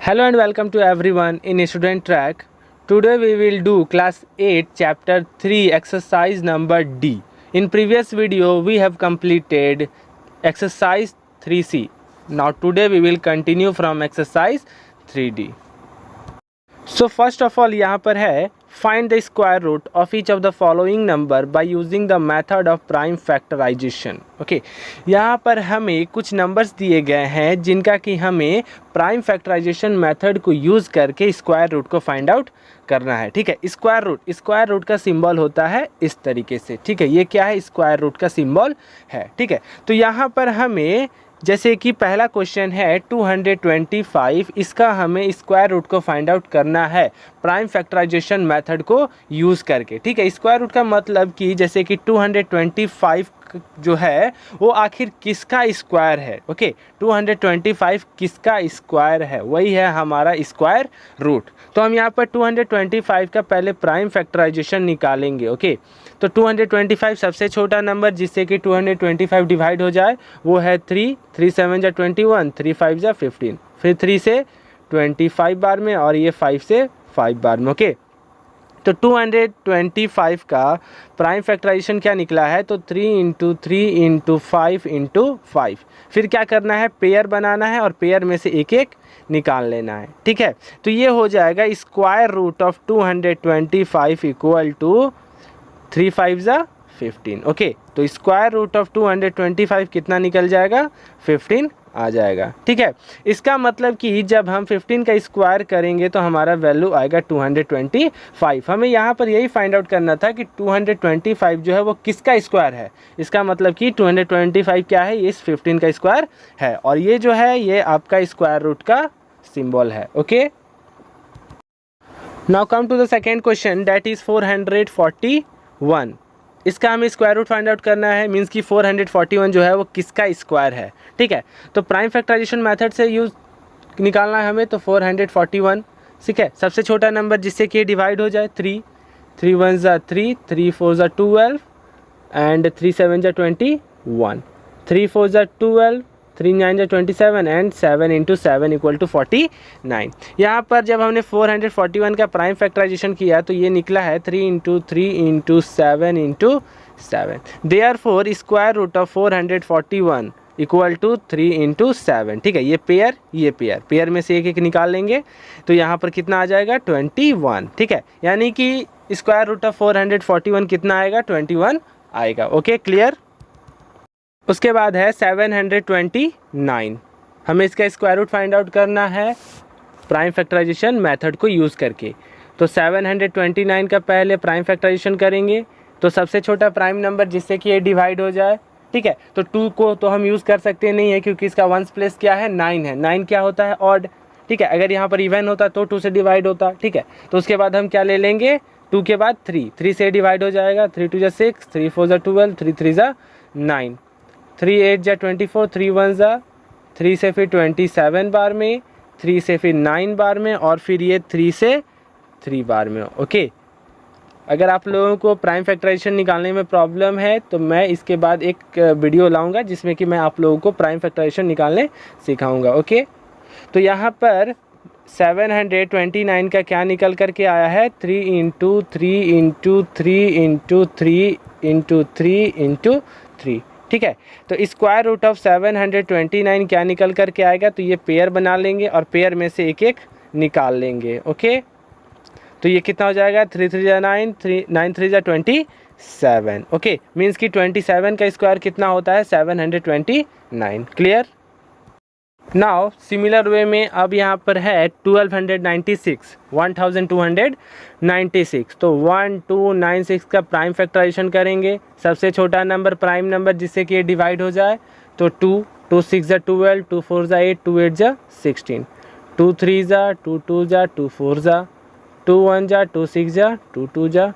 Hello and welcome to everyone in Student Track. Today we will do class 8 chapter 3 exercise number D. In previous video we have completed exercise 3C. Now today we will continue from exercise 3D. So first of all यहाँ पर है find the square root of each of the following number by using the method of prime factorization. Okay यहाँ पर हमें कुछ numbers दिए गए हैं जिनका कि हमें प्राइम फैक्टराइजेशन मेथड को यूज़ करके स्क्वायर रूट को फाइंड आउट करना है. ठीक है, स्क्वायर रूट का सिंबल होता है इस तरीके से. ठीक है, ये क्या है, स्क्वायर रूट का सिंबल है. ठीक है, तो यहाँ पर हमें जैसे कि पहला क्वेश्चन है 225, इसका हमें स्क्वायर रूट को फाइंड आउट करना है प्राइम फैक्टराइजेशन मेथड को यूज़ करके. ठीक है, स्क्वायर रूट का मतलब कि जैसे कि 225 जो है वो आखिर किसका स्क्वायर है. ओके, 225 किसका स्क्वायर है, वही है हमारा स्क्वायर रूट. तो हम यहाँ पर 225 का पहले प्राइम फैक्टराइजेशन निकालेंगे. ओके, तो 225 सबसे छोटा नंबर जिससे कि 225 डिवाइड हो जाए वो है 3 7 जा 21, 3 5 जा 15, फिर 3 से 25 बार में और ये 5 से 5 बार में. ओके, तो 225 का प्राइम फैक्टराइजेशन क्या निकला है, तो 3 × 3 × 5 × 5. फिर क्या करना है, पेयर बनाना है और पेयर में से एक एक निकाल लेना है. ठीक है, तो ये हो जाएगा square root of 225 equal to 3 5 जा 15. ओके, तो स्क्वायर रूट ऑफ 225 कितना निकल जाएगा, 15 आ जाएगा. ठीक है, इसका मतलब कि जब हम 15 का स्क्वायर करेंगे तो हमारा वैल्यू आएगा 225. हमें यहाँ पर यही फाइंड आउट करना था कि 225 जो है वो किसका स्क्वायर है. इसका मतलब कि 225 क्या है, ये इस 15 का स्क्वायर है और ये जो है ये आपका स्क्वायर रूट का सिंबल है. Okay, now come to the second question that is 441. इसका हमें स्क्वायर रूट फाइंड आउट करना है, मींस कि 441 जो है वो किसका स्क्वायर है. ठीक है, तो प्राइम फैक्टराइजेशन मेथड से यूज निकालना है हमें, तो 441. ठीक है, सबसे छोटा नंबर जिससे कि डिवाइड हो जाए 3 1 जा 3, 3 4 जा 12 एंड 3 7 जा 21, 3 4 जा 12, 3 9 जा 27 एंड 7 × 7 इक्वल टू 49. यहाँ पर जब हमने 441 का प्राइम फैक्टराइजेशन किया तो ये निकला है 3 × 3 × 7 × 7. Therefore square root of 441 equal to 3 × 7. ठीक है, ये पेयर में से एक एक निकाल लेंगे तो यहाँ पर कितना आ जाएगा, 21. ठीक है, यानी कि स्क्वायर रूट ऑफ 441 कितना आएगा, 21 आएगा. Okay, clear. उसके बाद है 729. हमें इसका स्क्वायर रूट फाइंड आउट करना है प्राइम फैक्टराइजेशन मेथड को यूज़ करके. तो 729 का पहले प्राइम फैक्टराइजेशन करेंगे तो सबसे छोटा प्राइम नंबर जिससे कि ये डिवाइड हो जाए. ठीक है, तो 2 को तो हम यूज़ कर सकते नहीं है क्योंकि इसका 1s प्लेस क्या है, 9 है. 9 क्या होता है, ऑड. ठीक है, अगर यहाँ पर इवन होता तो 2 से डिवाइड होता. ठीक है, तो उसके बाद हम क्या ले लेंगे, 2 के बाद 3 से डिवाइड हो जाएगा. 3 2 जा 6, 3 4 जा 12, 3 3 जा 9, 3 8 जा 24, 3 1 जा 3 से फिर 27 बार में, 3 से फिर 9 बार में और फिर ये 3 से 3 बार में. ओके, अगर आप लोगों को प्राइम फैक्टराइजेशन निकालने में प्रॉब्लम है तो मैं इसके बाद एक वीडियो लाऊंगा जिसमें कि मैं आप लोगों को प्राइम फैक्टराइजेशन निकालने सिखाऊंगा. ओके, तो यहाँ पर 729 का क्या निकल करके आया है, 3 × 3 × 3 × 3 × 3 × 3. ठीक है, तो स्क्वायर रूट ऑफ 729 क्या निकल करके आएगा, तो ये पेयर बना लेंगे और पेयर में से एक एक निकाल लेंगे. ओके, तो ये कितना हो जाएगा, 3 3 जा 9, 9 3 जा 27. ओके, मीन्स कि 27 का स्क्वायर कितना होता है, 729. क्लियर. नाउ सिमिलर वे में अब यहाँ पर है 1296, 1296. तो 1296 का प्राइम फैक्टराइजेशन करेंगे. सबसे छोटा नंबर प्राइम नंबर जिससे कि ये डिवाइड हो जाए तो 2 2 6 जा 12, 2 4 जा 8, 2 8 जा 16, 2 3 जा 2 2 जा 2 4 जा 2 1 जा 2 6 जा 2 2 जा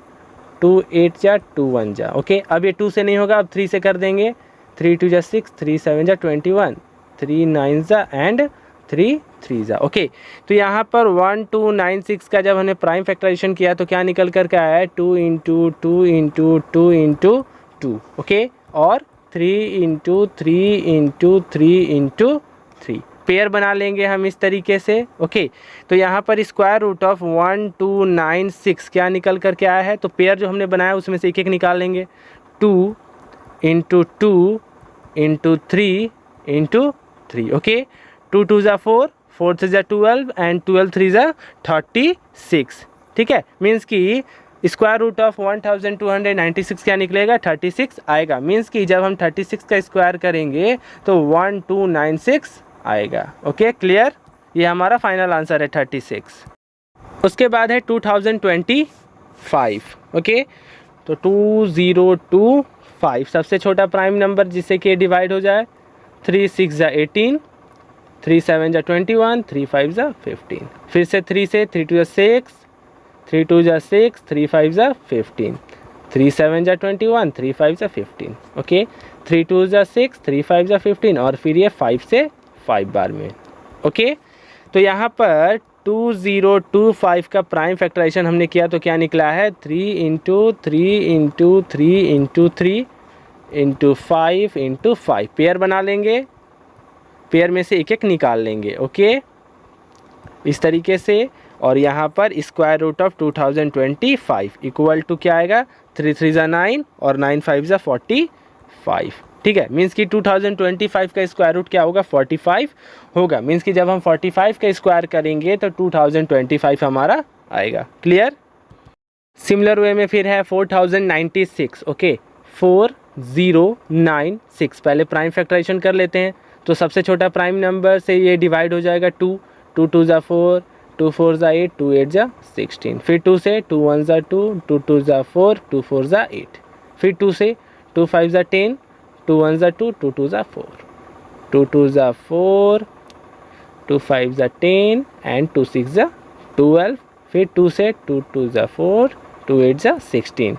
2 8 जा 2 1 जा. ओके, अब ये 2 से नहीं होगा, अब 3 से कर देंगे. 3 2 जा 6, 3 7 जा 21, 3 9 जा एंड 3 3 जा. ओके, तो यहाँ पर 1296 का जब हमने प्राइम फैक्टराइजेशन किया तो क्या निकल करके आया है, 2 × 2 × 2 × 2. ओके, और 3 × 3 × 3 × 3 पेयर बना लेंगे हम इस तरीके से। ओके, तो यहाँ पर स्क्वायर रूट ऑफ 1296 क्या निकल कर के आया है, तो पेयर जो हमने बनाया उसमें से एक एक निकाल लेंगे। 2 इंटू 2 इंटू 3 इंटू 3। ओके, 2 2 ज़ा 4, 4 3 ज़ा 12 एंड 12 3 ज़ा 36। ठीक है, मीन्स कि स्क्वायर रूट ऑफ 1296 क्या निकलेगा, 36 आएगा। मीन्स कि जब हम 36 का स्क्वायर करेंगे तो 1296 आएगा। ओके, क्लियर, ये हमारा फाइनल आंसर है 36। उसके बाद है 2025। ओके, तो 2025 सबसे छोटा प्राइम नंबर जिससे कि डिवाइड हो जाए। 3 6 ज़ा 18, 3 7 ज़ा 21, 3 5 ज़ा 15। फिर से 3 से 3 2 ज़ा 6, 3 2 ज़ा 6, 3 5 ज़ा 15, 3 7 ज़ा 21, 3 5 ज़ा 15। ओके, 3 2 ज़ा 6, 3 5 ज़ा 15 और फिर ये 5 से 5 बार में। ओके, तो यहाँ पर 2025 का प्राइम फैक्टराइजेशन हमने किया तो क्या निकला है, 3 into 3 into 3 into 3 into 5 into 5। Pair बना लेंगे, पेयर में से एक एक निकाल लेंगे। ओके, इस तरीके से। और यहाँ पर square root of 2025 equal to क्या आएगा, 3 3 ज़ा 9 और 9 5 ज़ा 45। ठीक है, मीन्स कि 2025 का स्क्वायर रूट क्या होगा, 45 होगा। मीन्स कि जब हम 45 का स्क्वायर करेंगे तो 2025 हमारा आएगा। क्लियर। सिमिलर वे में फिर है 4096। ओके, 4096। पहले प्राइम फैक्टराइजेशन कर लेते हैं। तो सबसे छोटा प्राइम नंबर से ये डिवाइड हो जाएगा 2, 2 2 ज़ा 4, 2 4 ज़ा 8, 2 8 ज़ा 16। फिर 2 से 2 1 ज़ा 2, 2 2 ज़ा 4, 2 4 ज़ा 8। फिर 2 से 2 5 ज़ा 10, 2 1 ज़ा 2, 2 2 ज़ा 4, 2 2 ज़ा 4, 2 5 ज़ा 10 एंड 2 6 ज़ा 12। फिर 2 से 2 2 ज़ा 4, 2 8 ज़ा 16,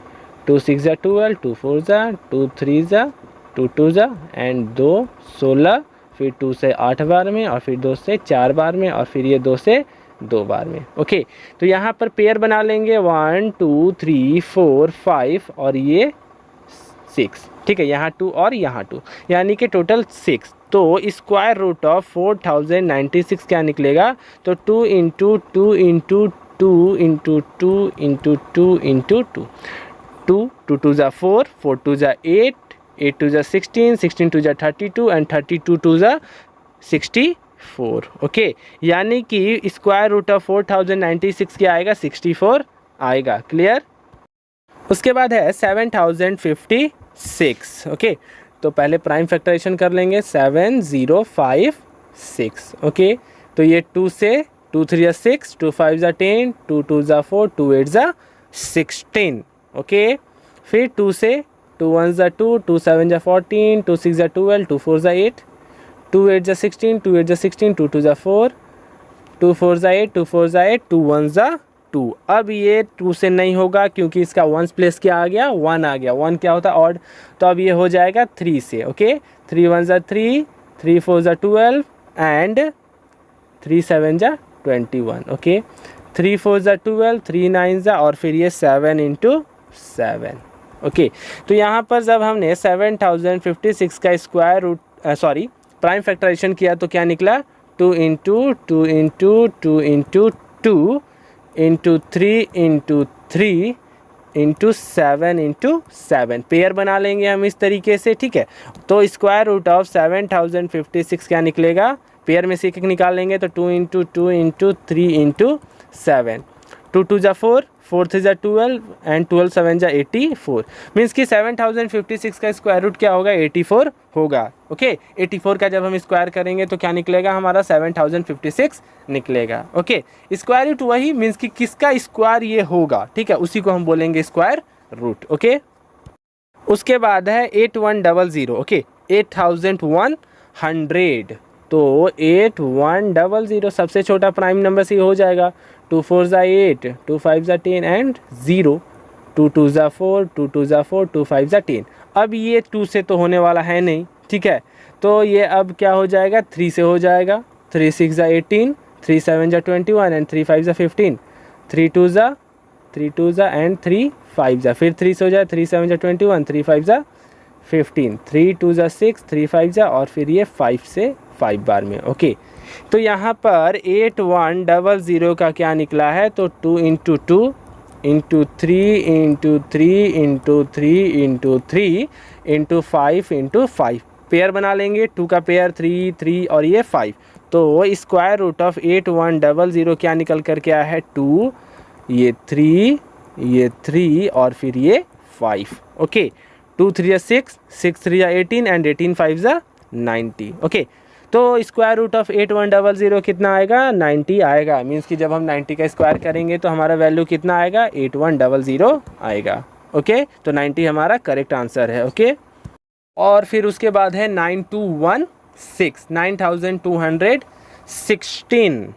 2 6 ज़ा 12, 2 4 ज़ा 2 3 ज़ा 2 2 ज़ा एंड 2 16। फिर 2 से 8 बार में और फिर 2 से 4 बार में और फिर ये 2 से 2 बार में। ओके, तो यहाँ पर पेयर बना लेंगे 1 2 3 4 5 और ये 6। ठीक है, यहाँ 2 और यहाँ 2, यानी कि टोटल 6। तो स्क्वायर रूट ऑफ 4096 क्या निकलेगा, तो 2 into 2 into 2 into 2 into 2 into 2। 2 2 2 ज़ा 4, 4 2 ज़ा 8, 8 2 ज़ा 16, 16 2 ज़ा 32 एंड 32 2 ज़ा 64। ओके, यानी कि स्क्वायर रूट ऑफ 4096 क्या आएगा, 64 आएगा। क्लियर। उसके बाद है 7056। ओके, तो पहले प्राइम फैक्टराइजेशन कर लेंगे। 7056। ओके, तो ये 2 से 2 3 ज़ा 6, 2 5 ज़ा 10, 2 2 ज़ा 4, 2 8 ज़ा 16। ओके, फिर 2 से 2 1 ज़ा 2, 2 7 ज़ा 14, 2 6 ज़ा 12, 2 4 ज़ा 8, 2 8 ज़ा 16, 2 8 ज़ा 16, 2 2 ज़ा 4, 2 4 ज़ा 8, 2 4 ज़ा 8, 2 1 ज़ा 2। अब ये 2 से नहीं होगा क्योंकि इसका वंस प्लेस क्या आ गया, 1 आ गया। 1 क्या होता है, ऑड। तो अब ये हो जाएगा 3 से। ओके, 3 1 ज़ा 3, 3 4 ज़ा 12 एंड 3 7 ज़ा 21। ओके, 3 4 ज़ा 12, 3 9 ज़ा और फिर ये 7 इंटू 7। ओके, तो यहाँ पर जब हमने 7056 का स्क्वायर रूट प्राइम फैक्टराइजेशन किया तो क्या निकला, 2 into 2 into 2 into 2 into 3 into 3 into 7 into 7। Pair बना लेंगे हम इस तरीके से। ठीक है, तो स्क्वायर रूट ऑफ 7056 क्या निकलेगा, पेयर में से एक एक निकाल लेंगे। तो 2 इंटू 2 इंटू 3 इंटू 7, 2 2 ज़ा 4, 4 3 ज़ा 12 एंड 12 7 ज़ा 84। मीन्स कि 7056 का स्क्वायर रूट क्या होगा, 84 होगा। ओके, 84 का जब हम स्क्वायर करेंगे तो क्या निकलेगा, हमारा 7056 निकलेगा। ओके, स्क्वायर रूट वही मीन्स कि किसका स्क्वायर ये होगा। ठीक है, उसी को हम बोलेंगे स्क्वायर रूट। ओके, उसके बाद है 8100। ओके, 8100। तो 8100 सबसे छोटा प्राइम नंबर से हो जाएगा। 2 4 ज़ा 8, 2 5 ज़ा 10 एंड 0, 2 2 ज़ा 4, 2 2 ज़ा 4, 2 5 ज़ा 10। अब ये 2 से तो होने वाला है नहीं। ठीक है, तो ये अब क्या हो जाएगा, 3 से हो जाएगा। 3 6 ज़ा 18, 3 7 ज़ा 21 एंड 3 5 ज़ा 15, 3 2 ज़ा एंड 3 5 ज़ा। फिर 3 से हो जाए, 3 7 ज़ा 21, 3 5 ज़ा 15, 3 2 ज़ा 6, 3 5 ज़ा और फिर ये 5 से 5 बार में। ओके, तो यहाँ पर 8100 का क्या निकला है, तो 2 into 2 into 3 into 3 into 3 into 3 into 5 into 5, pair बना लेंगे, 2 का पेयर 3 3 और ये 5, तो स्क्वायर रूट ऑफ 8100 क्या निकल कर के आया है, 2, ये 3 और फिर ये 5। Okay, 2 3 6, 6 3 18 and 18 5 90। ओके, तो स्क्वायर रूट ऑफ 8100 कितना आएगा, 90 आएगा। मीन्स कि जब हम 90 का स्क्वायर करेंगे तो हमारा वैल्यू कितना आएगा, 8100 आएगा। ओके, तो 90 हमारा करेक्ट आंसर है। ओके, और फिर उसके बाद है 9216,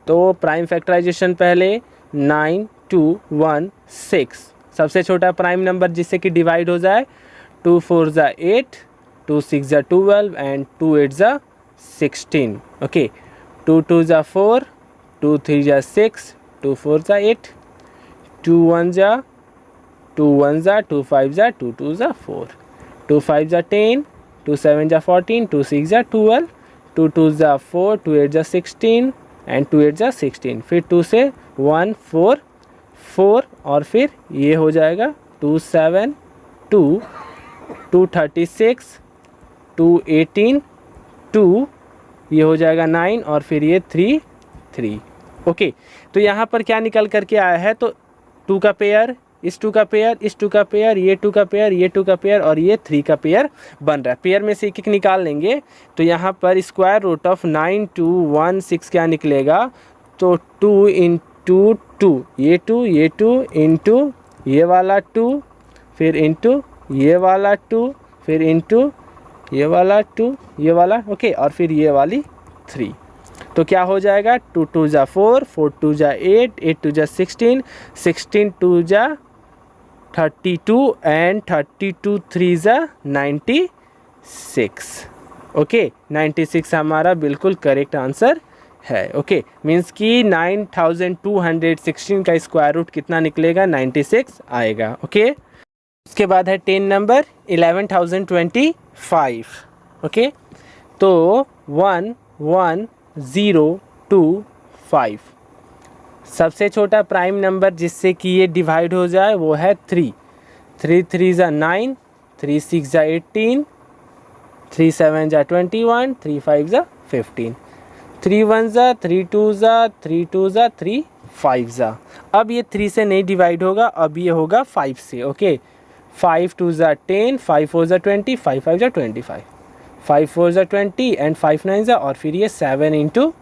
तो प्राइम फैक्टराइजेशन पहले 9216, सबसे छोटा प्राइम नंबर जिससे कि डिवाइड हो जाए, 2 4 ज़ा 8, 2 6 ज़ा 12 एंड 2 8 ज़ा 16। ओके, 2 2 ज़ा 4, 2 3 ज़ा 6, 2 4 ज़ा 8, 2 1 ज़ा 2 1 ज़ा 2 5 ज़ा 2 2 ज़ा 4, 2 5 ज़ा 10, 2 7 ज़ा 14, 2 6 ज़ा 12, 2 2 ज़ा 4, 2 8 ज़ा 16 एंड 2 8 ज़ा 16, फिर 2 से 1 4 4 और फिर ये हो जाएगा 2 7 2 2 36 2 18 2, ये हो जाएगा 9 और फिर ये 3 3। ओके, तो यहाँ पर क्या निकल करके आया है, तो 2 का पेयर, इस 2 का पेयर, इस 2 का पेयर, ये 2 का पेयर, ये 2 का पेयर और ये 3 का पेयर बन रहा है। पेयर में से एक एक निकाल लेंगे, तो यहाँ पर स्क्वायर रूट ऑफ 9216 क्या निकलेगा, तो 2 इंटू 2, ये 2 ये 2 इंटू ये वाला 2, फिर इंटू ये वाला 2, फिर इंटू ये वाला 2 ये वाला, ओके, और फिर ये वाली 3, तो क्या हो जाएगा, 2 2 ज़ा 4, 4 2 ज़ा 8, 8 2 ज़ा 16, 16 2 ज़ा 32 एंड 32 3 ज़ा 96। ओके, 96 हमारा बिल्कुल करेक्ट आंसर है। ओके, मीन्स कि 9216 का स्क्वायर रूट कितना निकलेगा, 96 आएगा। ओके, उसके बाद है 10 नंबर 11025। ओके, तो 11025, सबसे छोटा प्राइम नंबर जिससे कि ये डिवाइड हो जाए वो है 3, 3 3 ज़ा 9, 3 6 ज़ा 18, 3 7 ज़ा 21, 3 5 ज़ा 15, 3 1 ज़ा 3 2 ज़ा 3 2 ज़ा 3 5 ज़ा। अब ये 3 से नहीं डिवाइड होगा, अब ये होगा 5 से। ओके, 5 2 ज़ा 10, 5 4 ज़ा 20, 5 5 ज़ा 25, 5 4 ज़ा 20 एंड 5 9 ज़ा और फिर ये 7 इंटू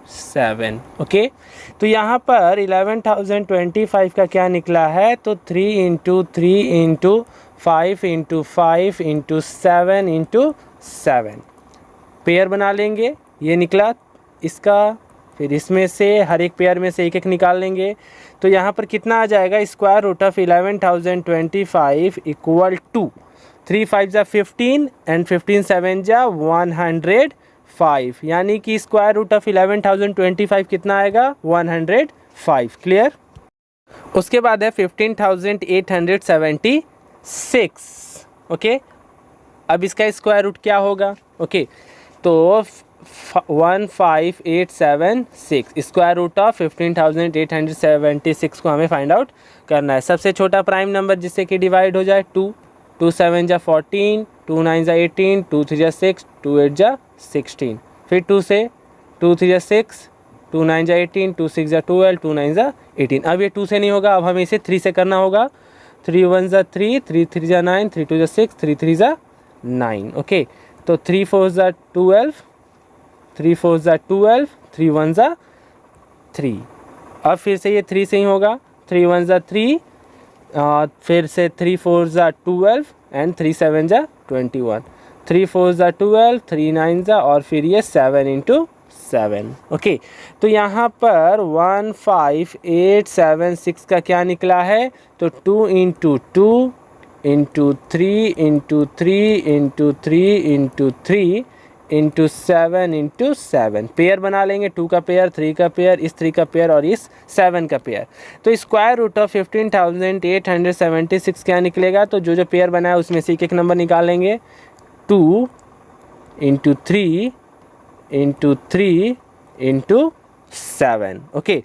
7। ओके, तो यहाँ पर 11025 का क्या निकला है, तो 3 into 3 into 5 into 5 into 7 into 7, pair बना लेंगे, ये निकला इसका, फिर इसमें से हर एक पेयर में से एक एक निकाल लेंगे, तो यहाँ पर कितना आ जाएगा, square root of 11025 equal to 3 5 ज़ा 15 एंड 15 7 ज़ा 105, यानी कि स्क्वायर रूट ऑफ 11025 कितना आएगा, 105। क्लियर। उसके बाद है 15876। ओके, अब इसका स्क्वायर रूट क्या होगा। ओके, तो 15876 स्क्वायर रूट ऑफ 15876 को हमें फाइंड आउट करना है। सबसे छोटा प्राइम नंबर जिससे कि डिवाइड हो जाए 2, 2 7 ज़ा 14, 2 9 ज़ा 18, 2 3 ज़ा 6, 2 8 ज़ा 16, फिर 2 से 2 3 ज़ा 6, 2 9 ज़ा 18, 2 6 ज़ा 12, 2 9 ज़ा 18। अब ये 2 से नहीं होगा, अब हमें इसे 3 से करना होगा। 3 1 ज़ा 3, 3 3 ज़ा 9, 3 2 ज़ा 6, 3 3 ज़ा 9। ओके, तो 3 4 ज़ा 12, 3 4 ज़ा 12, 3 1 ज़ा 3। अब फिर से ये 3 से ही होगा, 3 1 ज़ा 3, फिर से 3 4 ज़ा 12 एंड 3 7 ज़ा 21, 3 4 ज़ा 12, 3 9 ज़ा और फिर ये 7 इंटू 7। ओके, तो यहाँ पर 15876 का क्या निकला है, तो 2 into 2 into 3 into 3 into 3 into 3 into 7 into 7, pair बना लेंगे, 2 का पेयर, 3 का पेयर, इस 3 का पेयर और इस 7 का पेयर। तो स्क्वायर रूट ऑफ 15876 क्या निकलेगा, तो जो जो पेयर बना है उसमें से एक एक नंबर निकाल लेंगे। 2 इंटू 3 इंटू 3 इंटू 7। ओके,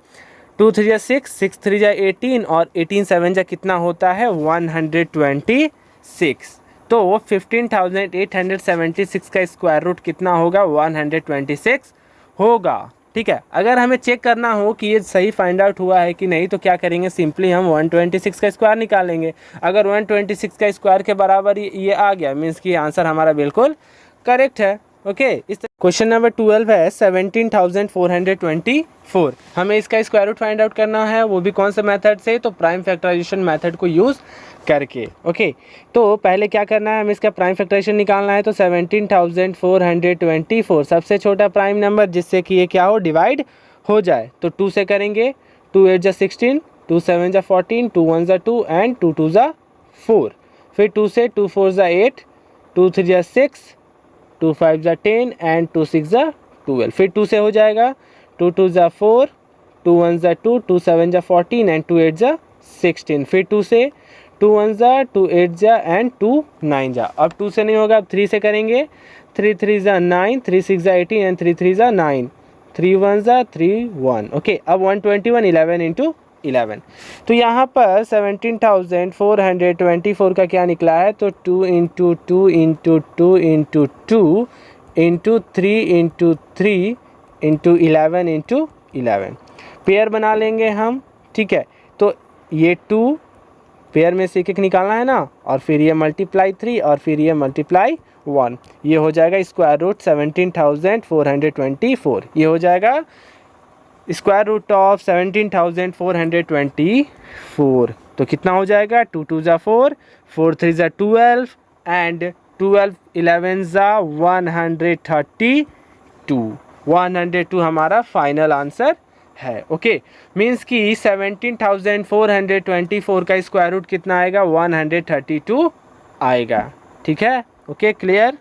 2 3 जा 6, 6 3 जा 18 और 18 7 जा कितना होता है 126। तो 15,876 का स्क्वायर रूट कितना होगा 126 होगा। ठीक है, अगर हमें चेक करना हो कि ये सही फाइंड आउट हुआ है कि नहीं तो क्या करेंगे, सिंपली हम 126 का स्क्वायर निकालेंगे। अगर 126 का स्क्वायर के बराबर ये आ गया मीन्स कि आंसर हमारा बिल्कुल करेक्ट है। ओके, इस क्वेश्चन नंबर 12 है 17,424। हमें इसका स्क्वायर रूट फाइंड आउट करना है, वो भी कौन से मेथड से, तो प्राइम फैक्टराइजेशन मेथड को यूज़ करके। ओके, तो पहले क्या करना है, हमें इसका प्राइम फैक्टराइजेशन निकालना है। तो 17,424 सबसे छोटा प्राइम नंबर जिससे कि ये क्या हो, डिवाइड हो जाए, तो 2 से करेंगे। 2 8 जा 16, 2 7 जा 14, 2 1 जा 2 एंड 2 2 जा 4। फिर 2 से 2 4 जा 8, 2 3 जा 6, 2 5 जा 10 एंड 2 6 जा 12। फिर 2 से हो जाएगा, 2 2 जा 4, 2 1 जा 2, 2 7 जा 14 एंड 2 8 जा 16। फिर 2 से 2 1 जा 2 8 जा एंड 2 9 जा। अब 2 से नहीं होगा, अब 3 से करेंगे। 3 3 जा 9, 3 6 जा 18 एंड 3 3 जा 9, 3 1 जा 3 1। ओके, अब 121 11 इंटू 11। तो यहाँ पर 17,424 का क्या निकला है, तो 2 into 2 into 2 into 2 into 3 into 3 into 11 into 11। Pair बना लेंगे हम। ठीक है, तो ये 2 पेयर में से एक निकालना है ना, और फिर ये मल्टीप्लाई 3 और फिर ये मल्टीप्लाई 1, ये हो जाएगा स्क्वायर रूट 17,424। ये हो जाएगा स्क्वायर रूट ऑफ 17,424। तो कितना हो जाएगा, 2 2 जा 4, 4 3 जा 12 एंड 12 11 जा 132। 102 हमारा फाइनल आंसर है। ओके, मीन्स कि 17,424 का स्क्वायर रूट कितना आएगा 132 आएगा। ठीक है, ओके, क्लियर।